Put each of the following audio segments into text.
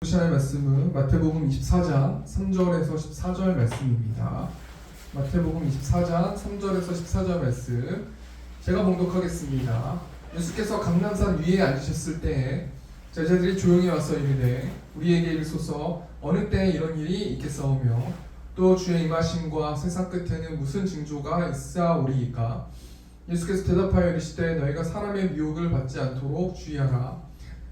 보시는 말씀은 마태복음 24장 3절에서 14절 말씀입니다. 마태복음 24장 3절에서 14절 말씀 제가 봉독하겠습니다. 예수께서 감람산 위에 앉으셨을 때에 제자들이 조용히 와서 이르되 우리에게 이르소서 어느 때에 이런 일이 있겠사오며 또 주의 임하심과 세상 끝에는 무슨 징조가 있사오리이까. 예수께서 대답하여 이르시되 너희가 사람의 미혹을 받지 않도록 주의하라.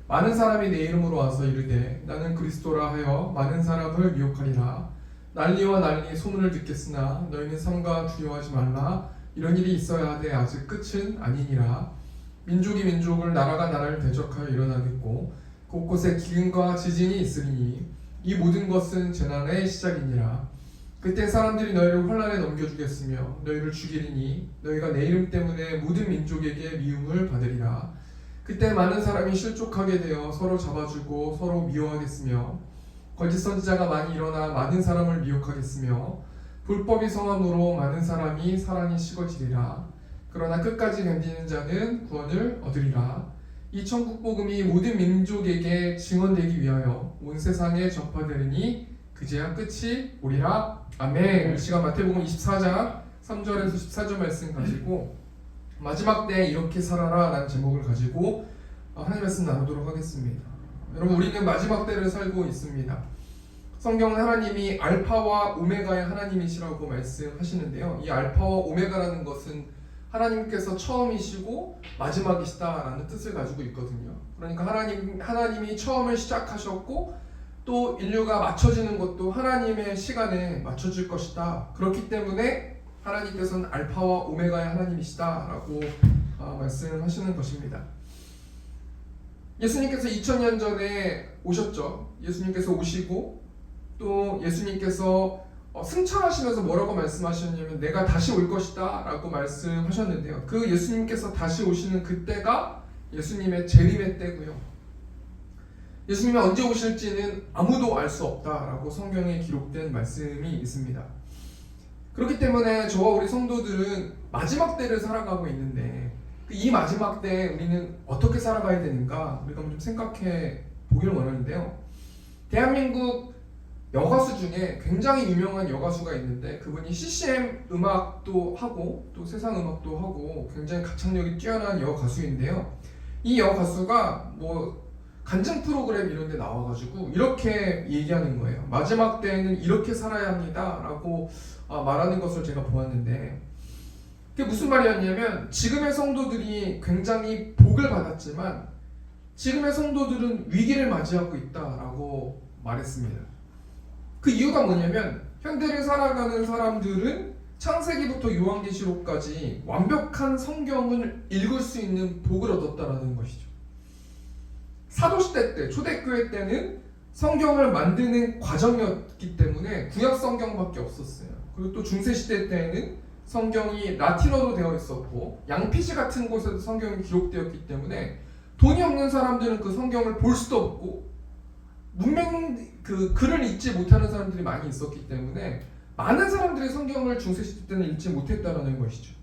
많은 사람이 내 이름으로 와서 이르되 나는 그리스도라 하여 많은 사람을 미혹하리라. 난리와 난리 소문을 듣겠으나 너희는 삼가 두려워하지 말라. 이런 일이 있어야 하되 아직 끝은 아니니라. 민족이 민족을 나라가 나라를 대적하여 일어나겠고 곳곳에 기근과 지진이 있으리니 이 모든 것은 재난의 시작이니라. 그때 사람들이 너희를 환난에 넘겨주겠으며 너희를 죽이리니 너희가 내 이름 때문에 모든 민족에게 미움을 받으리라. 그때 많은 사람이 실족하게 되어 서로 잡아주고 서로 미워하겠으며 거짓 선지자가 많이 일어나 많은 사람을 미혹하겠으며 불법이 성함으로 많은 사람이 사랑이 식어지리라. 그러나 끝까지 견디는 자는 구원을 얻으리라. 이 천국 복음이 모든 민족에게 증언되기 위하여 온 세상에 전파되리니 그제야 끝이 오리라. 아멘. 이 시간 마태복음 24장 3절에서 14절 말씀 가지고 마지막 때 이렇게 살아라 라는 제목을 가지고 하나님 말씀 나누도록 하겠습니다. 여러분, 우리는 마지막 때를 살고 있습니다. 성경은 하나님이 알파와 오메가의 하나님이시라고 말씀하시는데요, 이 알파와 오메가라는 것은 하나님께서 처음이시고 마지막이시다라는 뜻을 가지고 있거든요. 그러니까 하나님이 처음을 시작하셨고 또 인류가 맞춰지는 것도 하나님의 시간에 맞춰질 것이다. 그렇기 때문에 하나님께서는 알파와 오메가의 하나님이시다라고 말씀하시는 것입니다. 예수님께서 2000년 전에 오셨죠. 예수님께서 오시고 또 예수님께서 승천하시면서 뭐라고 말씀하셨냐면 내가 다시 올 것이다 라고 말씀하셨는데요, 그 예수님께서 다시 오시는 그때가 예수님의 재림의 때고요, 예수님이 언제 오실지는 아무도 알 수 없다라고 성경에 기록된 말씀이 있습니다. 그렇기 때문에 저와 우리 성도들은 마지막 때를 살아가고 있는데 이 마지막 때 우리는 어떻게 살아가야 되는가 우리가 좀 생각해 보기를 원하는데요, 대한민국 여가수 중에 굉장히 유명한 여가수가 있는데 그분이 CCM 음악도 하고 또 세상 음악도 하고 굉장히 가창력이 뛰어난 여가수인데요, 이 여가수가 간증 프로그램 이런 데 나와가지고 이렇게 얘기하는 거예요. 마지막 때에는 이렇게 살아야 합니다 라고 말하는 것을 제가 보았는데, 그게 무슨 말이었냐면 지금의 성도들이 굉장히 복을 받았지만 지금의 성도들은 위기를 맞이하고 있다라고 말했습니다. 그 이유가 뭐냐면 현대를 살아가는 사람들은 창세기부터 요한계시록까지 완벽한 성경을 읽을 수 있는 복을 얻었다라는 것이죠. 사도시대 때, 초대교회 때는 성경을 만드는 과정이었기 때문에 구약 성경밖에 없었어요. 그리고 또 중세시대 때에는 성경이 라틴어로 되어 있었고 양피지 같은 곳에도 성경이 기록되었기 때문에 돈이 없는 사람들은 그 성경을 볼 수도 없고 글을 읽지 못하는 사람들이 많이 있었기 때문에 많은 사람들이 성경을 중세시대 때는 읽지 못했다는 것이죠.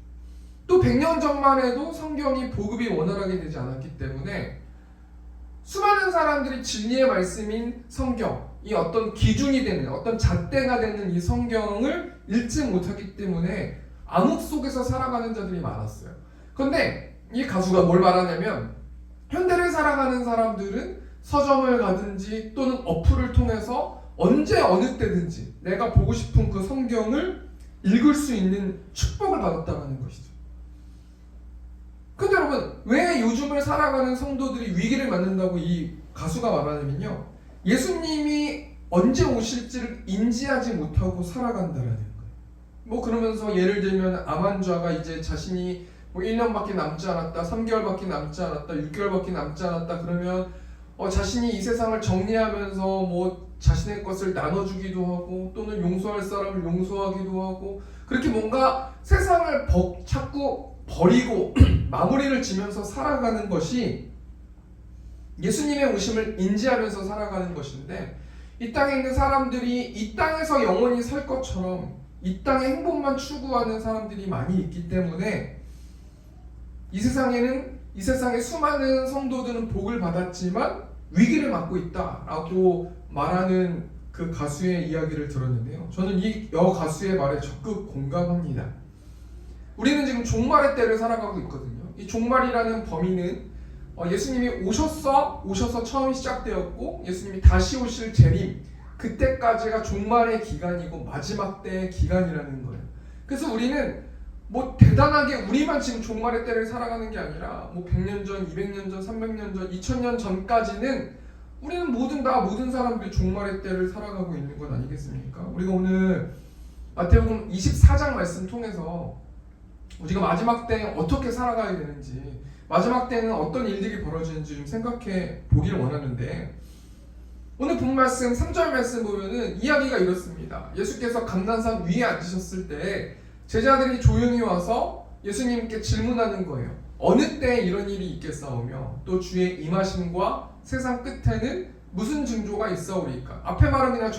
또 100년 전만 해도 성경이 보급이 원활하게 되지 않았기 때문에 수많은 사람들이 진리의 말씀인 성경, 이 어떤 기준이 되는, 어떤 잣대가 되는 이 성경을 읽지 못했기 때문에 암흑 속에서 살아가는 자들이 많았어요. 그런데 이 가수가 뭘 말하냐면 현대를 살아가는 사람들은 서점을 가든지 또는 어플을 통해서 언제 어느 때든지 내가 보고 싶은 그 성경을 읽을 수 있는 축복을 받았다는 것이죠. 근데 여러분, 왜 요즘을 살아가는 성도들이 위기를 맞는다고 이 가수가 말하냐면요, 예수님이 언제 오실지를 인지하지 못하고 살아간다라는 거예요. 그러면서 예를 들면 암 환자가 이제 자신이 1년밖에 남지 않았다, 3개월밖에 남지 않았다, 6개월밖에 남지 않았다 그러면 자신이 이 세상을 정리하면서 자신의 것을 나눠주기도 하고 또는 용서할 사람을 용서하기도 하고 그렇게 뭔가 세상을 자꾸 버리고 마무리를 지면서 살아가는 것이 예수님의 오심을 인지하면서 살아가는 것인데, 이 땅에 있는 사람들이 이 땅에서 영원히 살 것처럼 이 땅의 행복만 추구하는 사람들이 많이 있기 때문에 이 세상의 수많은 성도들은 복을 받았지만 위기를 맞고 있다라고 말하는 그 가수의 이야기를 들었는데요. 저는 이 가수의 말에 적극 공감합니다. 우리는 지금 종말의 때를 살아가고 있거든요. 이 종말이라는 범위는 예수님이 오셔서 처음 시작되었고 예수님이 다시 오실 재림, 그때까지가 종말의 기간이고 마지막 때의 기간이라는 거예요. 그래서 우리는 뭐 대단하게 우리만 지금 종말의 때를 살아가는 게 아니라 뭐 100년 전, 200년 전, 300년 전, 2000년 전까지는 우리는 모든 사람들이 종말의 때를 살아가고 있는 건 아니겠습니까? 우리가 오늘 마태복음 24장 말씀 통해서 우리가 마지막 때 어떻게 살아가야 되는지, 마지막 때는 어떤 일들이 벌어지는지 좀 생각해 보기를 원하는데, 오늘 본 말씀 3절 말씀 보면은 이야기가 이렇습니다. 예수께서 감난산 위에 앉으셨을 때 제자들이 조용히 와서 예수님께 질문하는 거예요. 어느 때에 이런 일이 있겠사오며 또 주의 임하심과 세상 끝에는 무슨 징조가 있사오리까? 앞에 말은 그냥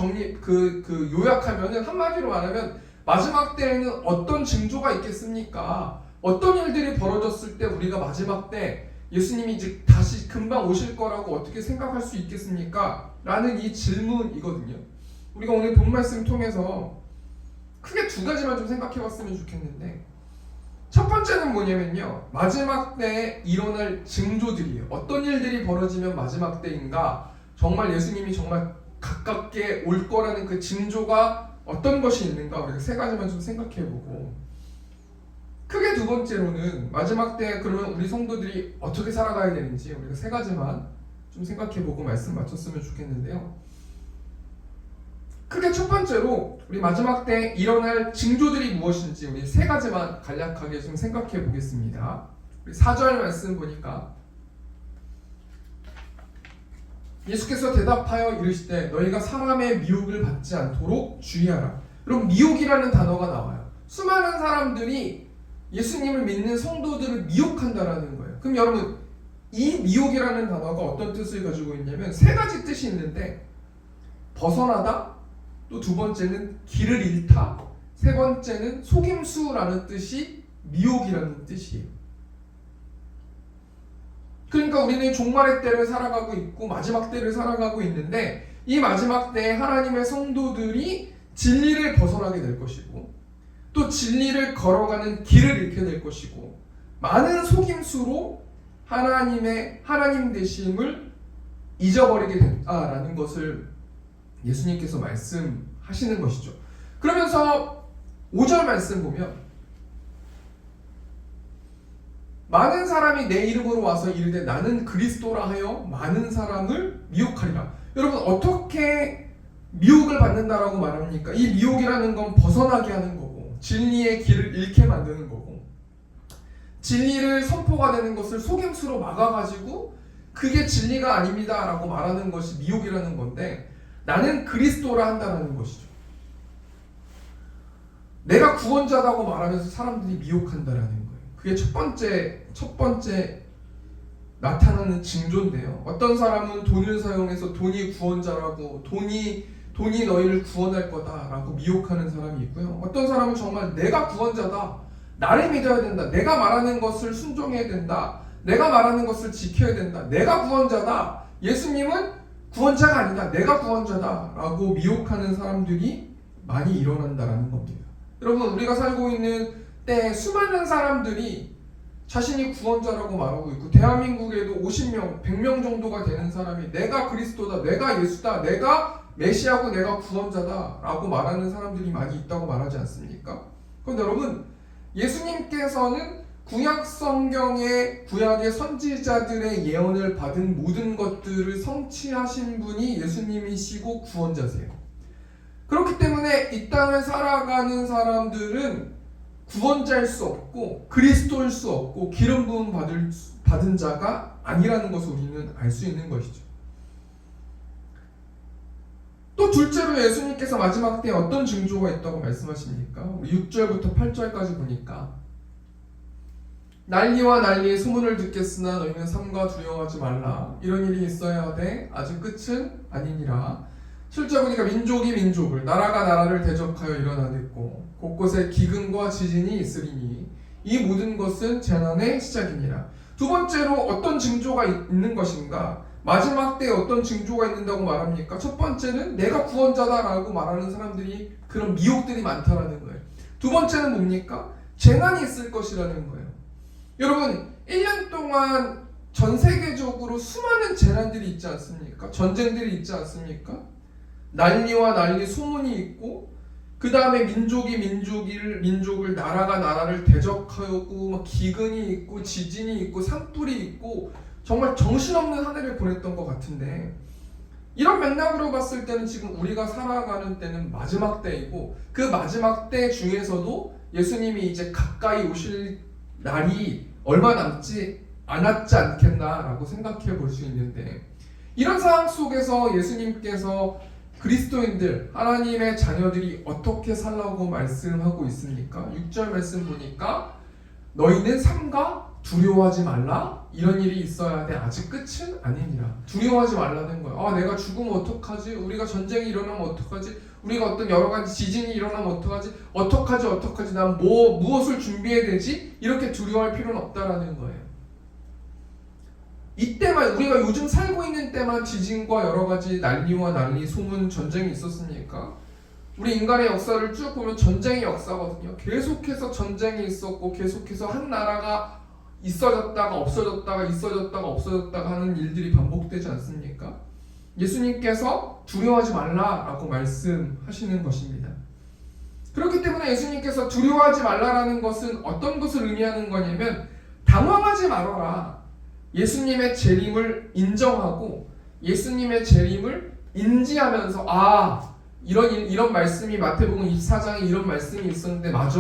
요약하면은 한마디로 말하면 마지막 때에는 어떤 징조가 있겠습니까? 어떤 일들이 벌어졌을 때 우리가 마지막 때 예수님이 이제 다시 금방 오실 거라고 어떻게 생각할 수 있겠습니까? 라는 이 질문이거든요. 우리가 오늘 본 말씀 통해서 크게 두 가지만 좀 생각해 봤으면 좋겠는데, 첫 번째는 뭐냐면요, 마지막 때에 일어날 징조들이에요. 어떤 일들이 벌어지면 마지막 때인가, 정말 예수님이 정말 가깝게 올 거라는 그 징조가 어떤 것이 있는가, 우리가 세 가지만 좀 생각해보고, 크게 두 번째로는 마지막 때 그러면 우리 성도들이 어떻게 살아가야 되는지 우리가 세 가지만 좀 생각해보고 말씀 마쳤으면 좋겠는데요. 크게 첫 번째로 우리 마지막 때 일어날 징조들이 무엇인지 우리 세 가지만 간략하게 좀 생각해 보겠습니다. 우리 4절 말씀 보니까 예수께서 대답하여 이르시되 너희가 사람의 미혹을 받지 않도록 주의하라. 여러분, 미혹이라는 단어가 나와요. 수많은 사람들이 예수님을 믿는 성도들을 미혹한다라는 거예요. 그럼 여러분, 이 미혹이라는 단어가 어떤 뜻을 가지고 있냐면 세 가지 뜻이 있는데, 벗어나다, 또 두 번째는 길을 잃다, 세 번째는 속임수라는 뜻이 미혹이라는 뜻이에요. 그러니까 우리는 종말의 때를 살아가고 있고 마지막 때를 살아가고 있는데, 이 마지막 때에 하나님의 성도들이 진리를 벗어나게 될 것이고 또 진리를 걸어가는 길을 잃게 될 것이고, 많은 속임수로 하나님 되심을 잊어버리게 된다라는 것을 예수님께서 말씀하시는 것이죠. 그러면서 5절 말씀 보면 많은 사람이 내 이름으로 와서 이르되 나는 그리스도라 하여 많은 사람을 미혹하리라. 여러분, 어떻게 미혹을 받는다라고 말합니까? 이 미혹이라는 건 벗어나게 하는 거고 진리의 길을 잃게 만드는 거고, 진리를 선포가 되는 것을 속임수로 막아가지고 그게 진리가 아닙니다 라고 말하는 것이 미혹이라는 건데, 나는 그리스도라 한다는 것이죠. 내가 구원자다고 말하면서 사람들이 미혹한다라는 거예요. 그게 첫 번째 나타나는 징조인데요. 어떤 사람은 돈을 사용해서 돈이 구원자라고, 돈이 너희를 구원할 거다라고 미혹하는 사람이 있고요. 어떤 사람은 정말 내가 구원자다, 나를 믿어야 된다, 내가 말하는 것을 순종해야 된다, 내가 말하는 것을 지켜야 된다, 내가 구원자다, 예수님은 구원자가 아니다, 내가 구원자다 라고 미혹하는 사람들이 많이 일어난다라는 겁니다. 여러분, 우리가 살고 있는 때에 수많은 사람들이 자신이 구원자라고 말하고 있고, 대한민국에도 50명, 100명 정도가 되는 사람이 내가 그리스도다, 내가 예수다, 내가 메시아고 내가 구원자다 라고 말하는 사람들이 많이 있다고 말하지 않습니까? 그런데 여러분, 예수님께서는 구약 성경의 구약의 선지자들의 예언을 받은 모든 것들을 성취하신 분이 예수님이시고 구원자세요. 그렇기 때문에 이 땅을 살아가는 사람들은 구원자일 수 없고 그리스도일 수 없고 기름 부음 받은 자가 아니라는 것을 우리는 알 수 있는 것이죠. 또 둘째로 예수님께서 마지막 때에 어떤 징조가 있다고 말씀하십니까? 우리 6절부터 8절까지 보니까 난리와 난리의 소문을 듣겠으나 너희는 삼가 두려워하지 말라. 이런 일이 있어야 하되 아직 끝은 아니니라. 7절 보니까 민족이 민족을, 나라가 나라를 대적하여 일어나겠고 곳곳에 기근과 지진이 있으리니 이 모든 것은 재난의 시작이니라. 두 번째로 어떤 징조가 있는 것인가? 마지막 때에 어떤 징조가 있는다고 말합니까? 첫 번째는 내가 구원자다라고 말하는 사람들이 그런 미혹들이 많다라는 거예요. 두 번째는 뭡니까? 재난이 있을 것이라는 거예요. 여러분 1년 동안 전 세계적으로 수많은 재난들이 있지 않습니까? 전쟁들이 있지 않습니까? 난리와 난리 소문이 있고 그 다음에 민족을 나라가 나라를 대적하고 막 기근이 있고 지진이 있고 산불이 있고 정말 정신없는 한 해를 보냈던 것 같은데 이런 맥락으로 봤을 때는 지금 우리가 살아가는 때는 마지막 때이고 그 마지막 때 중에서도 예수님이 이제 가까이 오실 날이 얼마 남지 않았지 않겠나라고 생각해 볼 수 있는데 이런 상황 속에서 예수님께서 그리스도인들, 하나님의 자녀들이 어떻게 살라고 말씀하고 있습니까? 6절 말씀 보니까 너희는 삼가 두려워하지 말라. 이런 일이 있어야 돼. 아직 끝은 아니니라. 두려워하지 말라는 거예요. 내가 죽으면 어떡하지? 우리가 전쟁이 일어나면 어떡하지? 우리가 어떤 여러 가지 지진이 일어나면 어떡하지? 어떡하지? 난 무엇을 준비해야 되지? 이렇게 두려워할 필요는 없다라는 거예요. 이때만 우리가 요즘 살고 있는 때만 지진과 여러 가지 난리와 난리, 소문, 전쟁이 있었습니까? 우리 인간의 역사를 쭉 보면 전쟁의 역사거든요. 계속해서 전쟁이 있었고 계속해서 한 나라가 있어졌다가 없어졌다가 있어졌다가 없어졌다가 하는 일들이 반복되지 않습니까? 예수님께서 두려워하지 말라라고 말씀하시는 것입니다. 그렇기 때문에 예수님께서 두려워하지 말라라는 것은 어떤 것을 의미하는 거냐면 당황하지 말아라. 예수님의 재림을 인정하고 예수님의 재림을 인지하면서 이런 말씀이 마태복음 24장에 이런 말씀이 있었는데 맞아.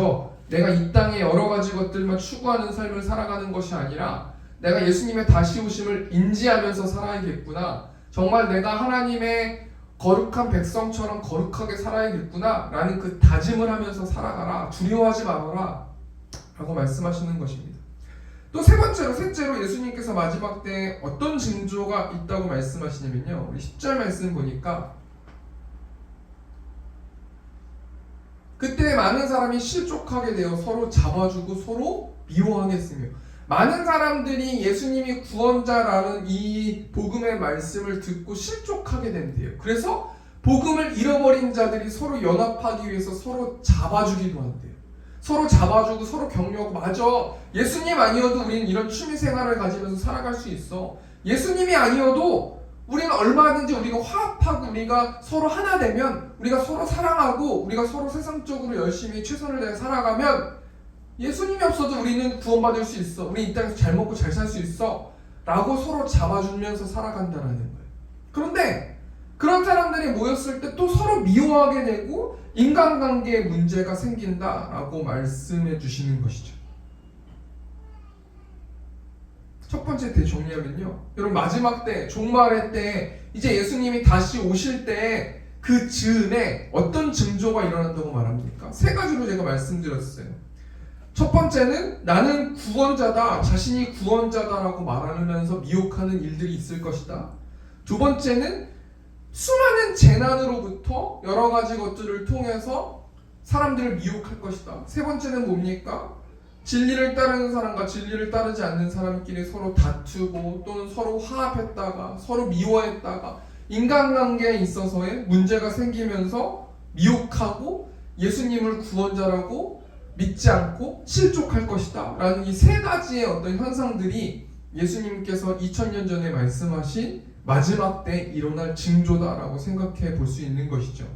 내가 이 땅에 여러 가지 것들만 추구하는 삶을 살아가는 것이 아니라 내가 예수님의 다시 오심을 인지하면서 살아야겠구나. 정말 내가 하나님의 거룩한 백성처럼 거룩하게 살아야겠구나 라는 그 다짐을 하면서 살아가라. 두려워하지 말아라 라고 말씀하시는 것입니다. 또 셋째로 예수님께서 마지막 때에 어떤 징조가 있다고 말씀하시냐면요. 우리 10절 말씀 보니까 그때 많은 사람이 실족하게 되어 서로 잡아주고 서로 미워하겠으며 많은 사람들이 예수님이 구원자라는 이 복음의 말씀을 듣고 실족하게 된대요. 그래서 복음을 잃어버린 자들이 서로 연합하기 위해서 서로 잡아주기도 한대요. 서로 잡아주고 서로 격려하고 맞아. 예수님 아니어도 우리는 이런 취미생활을 가지면서 살아갈 수 있어. 예수님이 아니어도 우리는 얼마든지 우리가 화합하고 우리가 서로 하나 되면 우리가 서로 사랑하고 우리가 서로 세상적으로 열심히 최선을 다해 살아가면 예수님이 없어도 우리는 구원받을 수 있어. 우리 이 땅에서 잘 먹고 잘 살 수 있어 라고 서로 잡아주면서 살아간다는 거예요. 그런데 그런 사람들이 모였을 때 또 서로 미워하게 되고 인간관계에 문제가 생긴다라고 말씀해 주시는 것이죠. 첫 번째 때 정리하면요. 여러분 마지막 때, 종말의 때 이제 예수님이 다시 오실 때 그 즈음에 어떤 징조가 일어난다고 말합니까? 세 가지로 제가 말씀드렸어요. 첫 번째는 나는 구원자다, 자신이 구원자다라고 말하면서 미혹하는 일들이 있을 것이다. 두 번째는 수많은 재난으로부터 여러 가지 것들을 통해서 사람들을 미혹할 것이다. 세 번째는 뭡니까? 진리를 따르는 사람과 진리를 따르지 않는 사람끼리 서로 다투고 또는 서로 화합했다가 서로 미워했다가 인간관계에 있어서의 문제가 생기면서 미혹하고 예수님을 구원자라고 믿지 않고 실족할 것이다 라는 이 세 가지의 어떤 현상들이 예수님께서 2000년 전에 말씀하신 마지막 때 일어날 징조다라고 생각해 볼 수 있는 것이죠.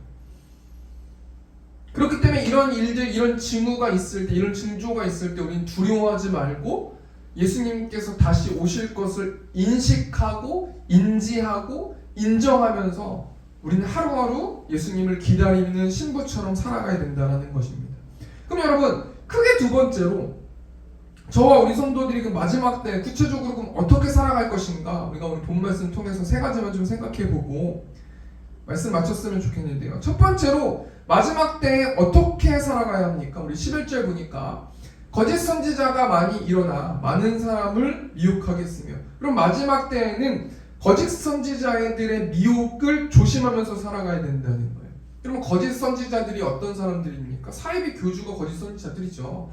그렇기 때문에 이런 일들, 이런 징후가 있을 때, 이런 징조가 있을 때 우리는 두려워하지 말고 예수님께서 다시 오실 것을 인식하고 인지하고 인정하면서 우리는 하루하루 예수님을 기다리는 신부처럼 살아가야 된다는 것입니다. 그럼 여러분 크게 두 번째로 저와 우리 성도들이 그 마지막 때 구체적으로 그럼 어떻게 살아갈 것인가 우리가 오늘 본 말씀 통해서 세 가지만 좀 생각해보고 말씀 마쳤으면 좋겠는데요. 첫 번째로 마지막 때 어떻게 살아가야 합니까? 우리 11절 보니까 거짓 선지자가 많이 일어나 많은 사람을 미혹하겠으며 그럼 마지막 때에는 거짓 선지자들의 미혹을 조심하면서 살아가야 된다는 거예요. 그러면 거짓 선지자들이 어떤 사람들입니까? 사이비 교주가 거짓 선지자들이죠.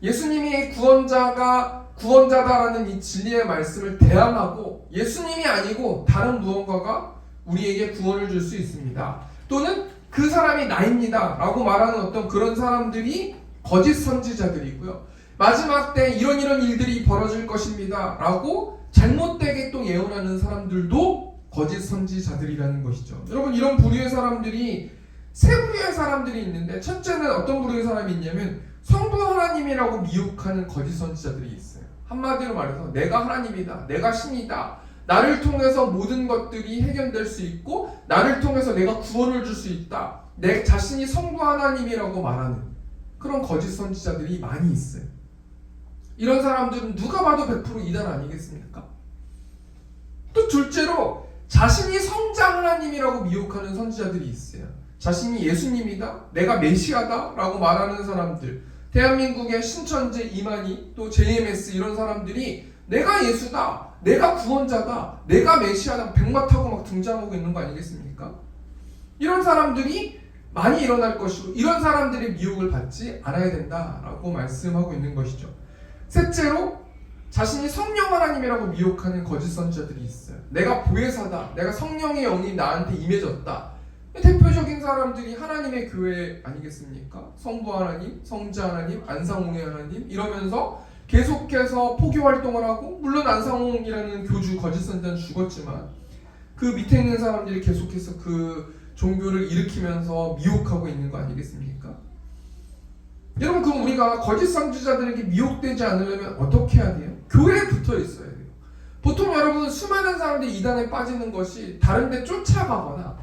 예수님이 구원자다라는 이 진리의 말씀을 대항하고 예수님이 아니고 다른 무언가가 우리에게 구원을 줄 수 있습니다. 또는 그 사람이 나입니다 라고 말하는 어떤 그런 사람들이 거짓 선지자들이고요. 마지막 때 이런 일들이 벌어질 것입니다 라고 잘못되게 또 예언하는 사람들도 거짓 선지자들이라는 것이죠. 여러분, 이런 부류의 사람들이 세 부류의 사람들이 있는데, 첫째는 어떤 부류의 사람이 있냐면 성부 하나님이라고 미혹하는 거짓 선지자들이 있어요. 한마디로 말해서 내가 하나님이다, 내가 신이다, 나를 통해서 모든 것들이 해결될 수 있고 나를 통해서 내가 구원을 줄 수 있다, 내 자신이 성부 하나님이라고 말하는 그런 거짓 선지자들이 많이 있어요. 이런 사람들은 누가 봐도 100% 이단 아니겠습니까? 또 둘째로 자신이 성자 하나님이라고 미혹하는 선지자들이 있어요. 자신이 예수님이다, 내가 메시아다 라고 말하는 사람들, 대한민국의 신천지, 이만희, 또 JMS 이런 사람들이 내가 예수다, 내가 구원자다, 내가 메시아다 백마 타고 막 등장하고 있는 거 아니겠습니까? 이런 사람들이 많이 일어날 것이고 이런 사람들의 미혹을 받지 않아야 된다라고 말씀하고 있는 것이죠. 셋째로 자신이 성령 하나님이라고 미혹하는 거짓 선지자들이 있어요. 내가 보혜사다, 내가 성령의 영이 나한테 임해졌다. 대표적인 사람들이 하나님의 교회 아니겠습니까? 성부 하나님, 성자 하나님, 안상홍의 하나님 이러면서 계속해서 포교 활동을 하고, 물론 안상홍이라는 교주 거짓 선지자는 죽었지만 그 밑에 있는 사람들이 계속해서 그 종교를 일으키면서 미혹하고 있는 거 아니겠습니까? 여러분, 그럼 우리가 거짓 선지자들에게 미혹되지 않으려면 어떻게 해야 돼요? 교회에 붙어 있어야 돼요. 보통 여러분, 수많은 사람들이 이단에 빠지는 것이 다른 데 쫓아가거나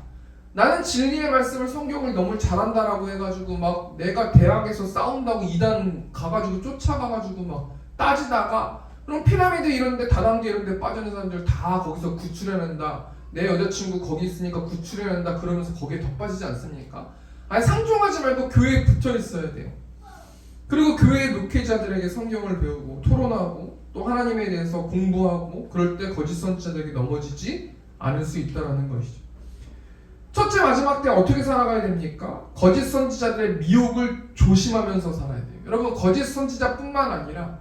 나는 진리의 말씀을, 성경을 너무 잘한다라고 해가지고 막 내가 대학에서 싸운다고 이단 가가지고 쫓아가가지고 막 따지다가, 그럼 피라미드 이런데, 다단계 이런데 빠지는 사람들 다 거기서 구출해낸다, 내 여자친구 거기 있으니까 구출해낸다 그러면서 거기에 더 빠지지 않습니까? 아니, 상종하지 말고 교회에 붙어 있어야 돼요. 그리고 교회의 목회자들에게 성경을 배우고 토론하고 또 하나님에 대해서 공부하고, 그럴 때 거짓 선지자들에게 넘어지지 않을 수 있다는 것이죠. 첫째, 마지막 때 어떻게 살아가야 됩니까? 거짓 선지자들의 미혹을 조심하면서 살아야 돼요. 여러분, 거짓 선지자뿐만 아니라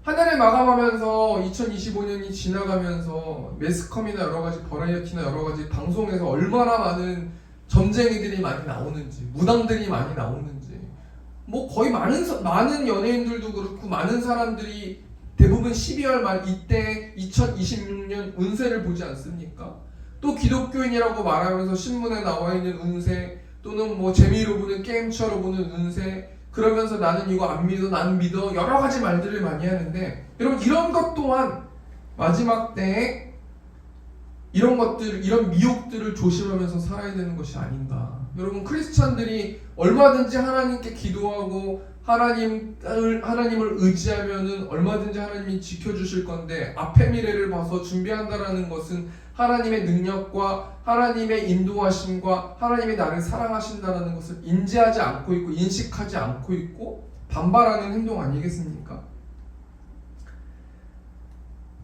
한 해를 마감하면서 2025년이 지나가면서 매스컴이나 여러가지 버라이어티나 여러가지 방송에서 얼마나 많은 점쟁이들이 많이 나오는지, 무당들이 많이 나오는지, 뭐 거의 많은 연예인들도 그렇고 많은 사람들이 대부분 12월 말 이때 2026년 운세를 보지 않습니까? 또 기독교인이라고 말하면서 신문에 나와 있는 운세, 또는 뭐 재미로 보는 게임처럼 보는 운세, 그러면서 나는 이거 안 믿어, 난 믿어, 여러 가지 말들을 많이 하는데, 여러분, 이런 것 또한 마지막 때에 이런 것들, 이런 미혹들을 조심하면서 살아야 되는 것이 아닌가. 여러분, 크리스찬들이 얼마든지 하나님께 기도하고 하나님을 의지하면은 얼마든지 하나님이 지켜주실 건데, 앞의 미래를 봐서 준비한다라는 것은 하나님의 능력과 하나님의 인도하심과 하나님이 나를 사랑하신다는 것을 인지하지 않고 있고 인식하지 않고 있고 반발하는 행동 아니겠습니까?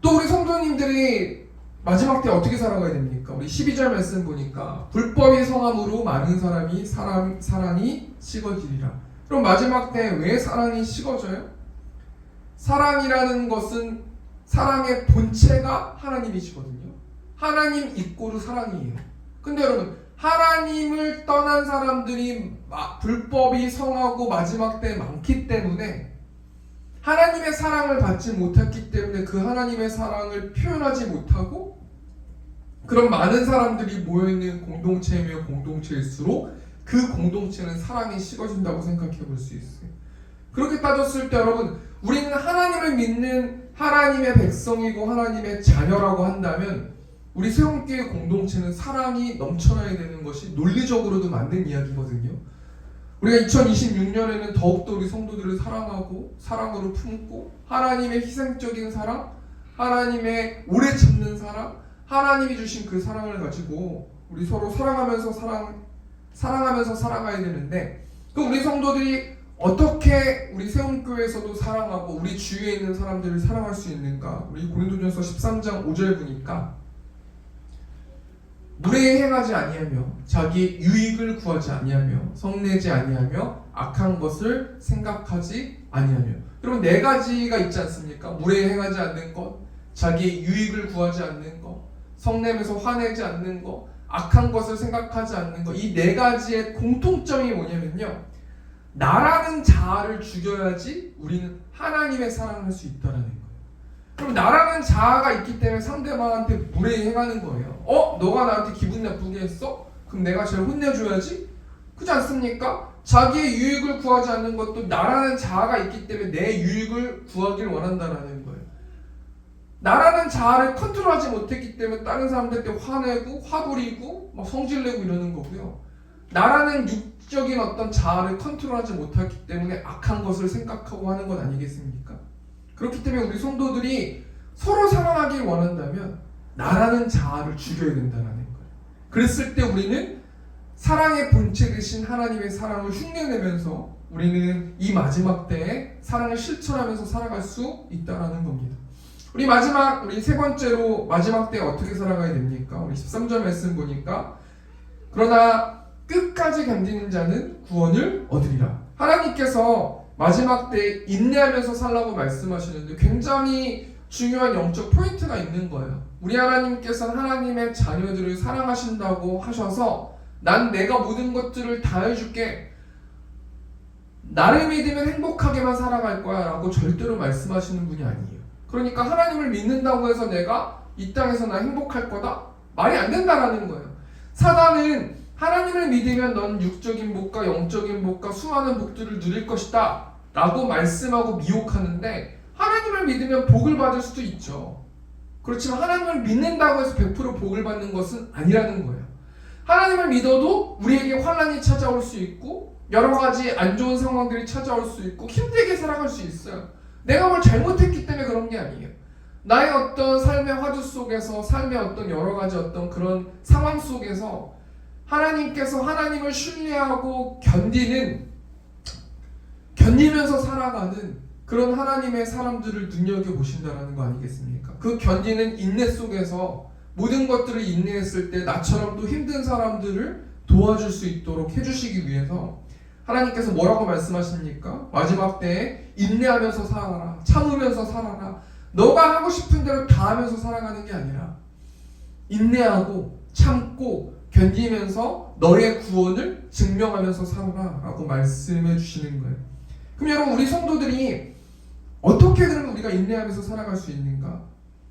또 우리 성도님들이 마지막 때 어떻게 살아가야 됩니까? 우리 12절 말씀 보니까 불법이 성함으로 많은 사람이 사랑이 식어지리라. 그럼 마지막 때 왜 사랑이 식어져요? 사랑이라는 것은, 사랑의 본체가 하나님이시거든요. 하나님 이꼬르 사랑이에요. 근데 여러분, 하나님을 떠난 사람들이 불법이 성하고 마지막 때 많기 때문에, 하나님의 사랑을 받지 못했기 때문에 그 하나님의 사랑을 표현하지 못하고, 그런 많은 사람들이 모여있는 공동체이며 공동체일수록 그 공동체는 사랑이 식어진다고 생각해 볼 수 있어요. 그렇게 따졌을 때 여러분, 우리는 하나님을 믿는 하나님의 백성이고 하나님의 자녀라고 한다면 우리 세움교회 공동체는 사랑이 넘쳐나야 되는 것이 논리적으로도 맞는 이야기거든요. 우리가 2026년에는 더욱더 우리 성도들을 사랑하고 사랑으로 품고, 하나님의 희생적인 사랑, 하나님의 오래 참는 사랑, 하나님이 주신 그 사랑을 가지고 우리 서로 사랑하면서 살아가야 되는데, 그럼 우리 성도들이 어떻게 우리 세움교회에서도 사랑하고 우리 주위에 있는 사람들을 사랑할 수 있는가? 우리 고린도전서 13장 5절 보니까, 무례에 행하지 아니하며 자기 유익을 구하지 아니하며 성내지 아니하며 악한 것을 생각하지 아니하며. 여러분, 네 가지가 있지 않습니까? 무례에 행하지 않는 것, 자기의 유익을 구하지 않는 것, 성냄에서 화내지 않는 것, 악한 것을 생각하지 않는 것. 이 네 가지의 공통점이 뭐냐면요, 나라는 자아를 죽여야지 우리는 하나님의 사랑을 할 수 있다라는 거예요. 그럼 나라는 자아가 있기 때문에 상대방한테 무례히 행하는 거예요. 너가 나한테 기분 나쁘게 했어? 그럼 내가 쟤를 혼내줘야지? 그렇지 않습니까? 자기의 유익을 구하지 않는 것도 나라는 자아가 있기 때문에 내 유익을 구하길 원한다라는 거예요. 나라는 자아를 컨트롤하지 못했기 때문에 다른 사람들한테 화내고 화부리고 막 성질내고 이러는 거고요. 나라는 육적인 어떤 자아를 컨트롤하지 못했기 때문에 악한 것을 생각하고 하는 것 아니겠습니까? 그렇기 때문에 우리 성도들이 서로 사랑하길 원한다면 나라는 자아를 죽여야 된다는 거예요. 그랬을 때 우리는 사랑의 본체 되신 하나님의 사랑을 흉내내면서 우리는 이 마지막 때에 사랑을 실천하면서 살아갈 수 있다는 겁니다. 우리 세 번째로 마지막 때에 어떻게 살아가야 됩니까? 우리 13절 말씀 보니까 그러나 끝까지 견디는 자는 구원을 얻으리라. 하나님께서 마지막 때에 인내하면서 살라고 말씀하시는데 굉장히 중요한 영적 포인트가 있는 거예요. 우리 하나님께서는 하나님의 자녀들을 사랑하신다고 하셔서 난 내가 모든 것들을 다 해줄게, 나를 믿으면 행복하게만 살아갈 거야 라고 절대로 말씀하시는 분이 아니에요. 그러니까 하나님을 믿는다고 해서 내가 이 땅에서 나 행복할 거다? 말이 안 된다라는 거예요. 사단은 하나님을 믿으면 넌 육적인 복과 영적인 복과 수많은 복들을 누릴 것이다 라고 말씀하고 미혹하는데, 하나님을 믿으면 복을 받을 수도 있죠. 그렇지만 하나님을 믿는다고 해서 100% 복을 받는 것은 아니라는 거예요. 하나님을 믿어도 우리에게 환난이 찾아올 수 있고 여러 가지 안 좋은 상황들이 찾아올 수 있고 힘들게 살아갈 수 있어요. 내가 뭘 잘못했기 때문에 그런 게 아니에요. 나의 어떤 삶의 화두 속에서, 삶의 어떤 여러 가지 어떤 그런 상황 속에서 하나님께서 하나님을 신뢰하고 견디면서 살아가는 그런 하나님의 사람들을 눈여겨보신다는 거 아니겠습니까? 그 견디는 인내 속에서 모든 것들을 인내했을 때 나처럼 또 힘든 사람들을 도와줄 수 있도록 해주시기 위해서 하나님께서 뭐라고 말씀하십니까? 마지막 때에 인내하면서 살아라, 참으면서 살아라. 너가 하고 싶은 대로 다 하면서 살아가는 게 아니라 인내하고 참고 견디면서 너의 구원을 증명하면서 살아라 라고 말씀해 주시는 거예요. 그럼 여러분, 우리 성도들이 어떻게 그러면 우리가 인내하면서 살아갈 수 있는가?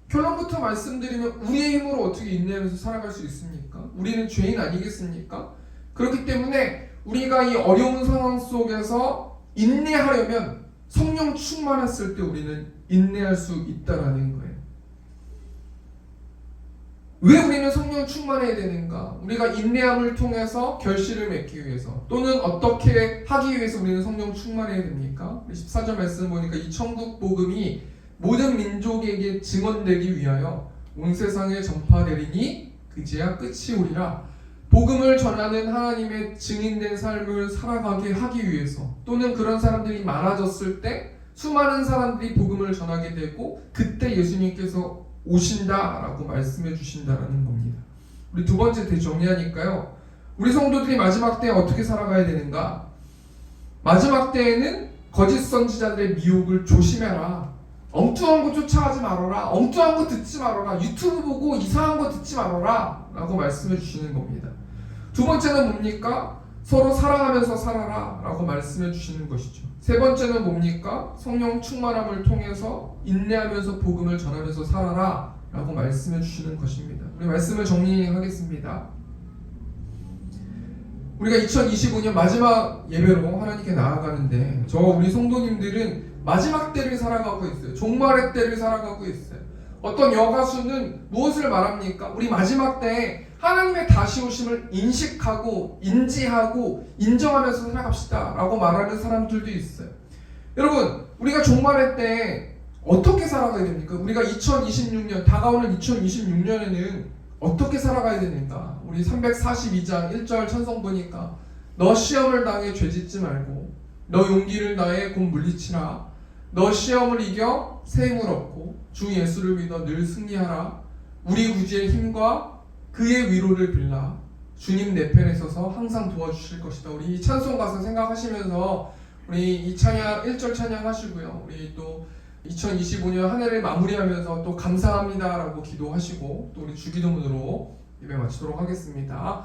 결론부터 말씀드리면 우리의 힘으로 어떻게 인내하면서 살아갈 수 있습니까? 우리는 죄인 아니겠습니까? 그렇기 때문에 우리가 이 어려운 상황 속에서 인내하려면 성령 충만했을 때 우리는 인내할 수 있다라는 거예요. 왜 우리는 성령 충만해야 되는가? 우리가 인내함을 통해서 결실을 맺기 위해서, 또는 어떻게 하기 위해서 우리는 성령 충만해야 됩니까? 14절 말씀 보니까 이 천국 복음이 모든 민족에게 증언되기 위하여 온 세상에 전파되리니 그제야 끝이 오리라. 복음을 전하는 하나님의 증인된 삶을 살아가게 하기 위해서, 또는 그런 사람들이 많아졌을 때 수많은 사람들이 복음을 전하게 되고 그때 예수님께서 오신다라고 말씀해 주신다라는 겁니다. 우리 두 번째 정리하니까요, 우리 성도들이 마지막 때에 어떻게 살아가야 되는가? 마지막 때에는 거짓 선지자들의 미혹을 조심해라. 엉뚱한 거 쫓아가지 말아라. 엉뚱한 거 듣지 말아라. 유튜브 보고 이상한 거 듣지 말아라 라고 말씀해 주시는 겁니다. 두 번째는 뭡니까? 서로 사랑하면서 살아라 라고 말씀해 주시는 것이죠. 세 번째는 뭡니까? 성령 충만함을 통해서 인내하면서 복음을 전하면서 살아라 라고 말씀해 주시는 것입니다. 우리 말씀을 정리하겠습니다. 우리가 2025년 마지막 예배로 하나님께 나아가는데, 우리 성도님들은 마지막 때를 살아가고 있어요. 종말의 때를 살아가고 있어요. 어떤 여가수는 무엇을 말합니까? 우리 마지막 때에 하나님의 다시 오심을 인식하고 인지하고 인정하면서 살아갑시다 라고 말하는 사람들도 있어요. 여러분, 우리가 종말의 때에 어떻게 살아가야 됩니까? 우리가 2026년, 다가오는 2026년에는 어떻게 살아가야 되는가? 우리 342장 1절 찬송 보니까 너 시험을 당해 죄짓지 말고 너 용기를 다해 곧 물리치라. 너 시험을 이겨 새 힘을 얻고 주 예수를 믿어 늘 승리하라. 우리 구주의 힘과 그의 위로를 빌라. 주님 내 편에 서서 항상 도와주실 것이다. 우리 이 찬송 가사 생각하시면서 우리 이 찬양 1절 찬양 하시고요. 우리 또 2025년 한 해를 마무리하면서 또 감사합니다라고 기도하시고 또 우리 주기도문으로 예배 마치도록 하겠습니다.